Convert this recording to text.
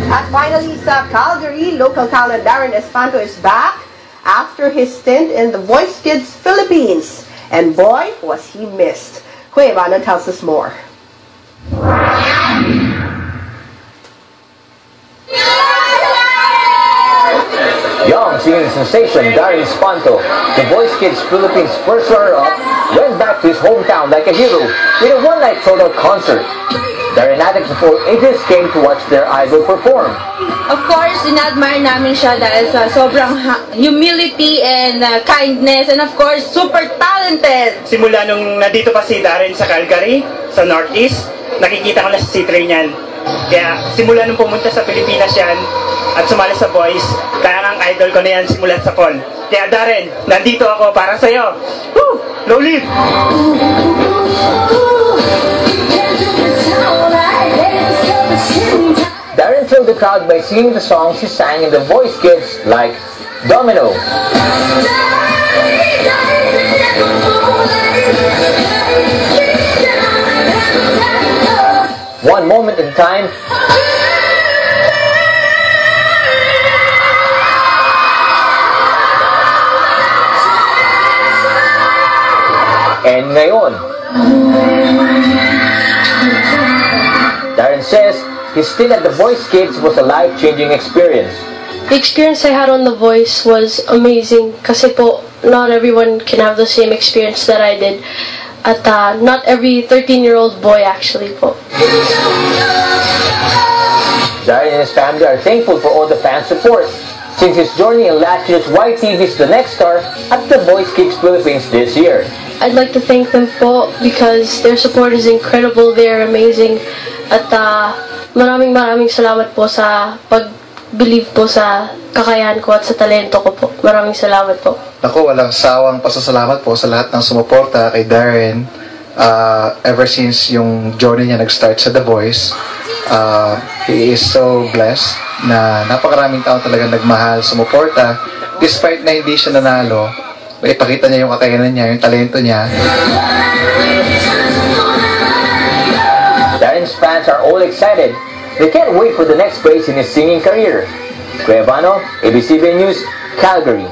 At finally, sa Calgary, local talent Darren Espanto is back after his stint in The Voice Kids Philippines. And boy, was he missed. Kuya Ivana tells us more. Young singing sensation Darren Espanto, The Voice Kids Philippines' first runner-up, went back to his hometown like a hero with a one-night sold-out concert. Darren addicts of all ages came to watch their idol perform. Of course, in-admire namin siya dahil sa sobrang humility and kindness, and of course, super talented. Simula nung nandito pa si Darren sa Calgary, sa Northeast, nakikita ko na sa C3 niyan. Kaya simula nung pumunta sa Pilipinas yan at sumali sa Voice, kaya ang idol ko na yan simula sa Con. Kaya Darren, nandito ako para sa'yo. Woo! Low lead! Darren thrilled the crowd by singing the songs he sang in The Voice Kids like Domino, One Moment at a Time, and Ngayon. Darren says his stint at The Voice Kids was a life-changing experience. The experience I had on The Voice was amazing kasi po, not everyone can have the same experience that I did. At not every 13-year-old boy actually po. Darren and his family are thankful for all the fan support since his journey in last year's YTV's The Next Star at The Voice Kids Philippines this year. I'd like to thank them po because their support is incredible, they're amazing. At maraming salamat po sa pag-believe po sa kakayahan ko at sa talento ko po. Maraming salamat po. Ako, walang sawang pasasalamat po sa lahat ng sumuporta kay Darren ever since yung journey niya nag-start sa The Voice. He is so blessed na napakaraming tao talaga nagmahal, sumuporta. Despite na hindi siya nanalo, ipakita niya yung kakayanan niya, yung talento niya. Darren's fans are all excited. They can't wait for the next phase in his singing career. Kuya Ivano, ABS-CBN News, Calgary.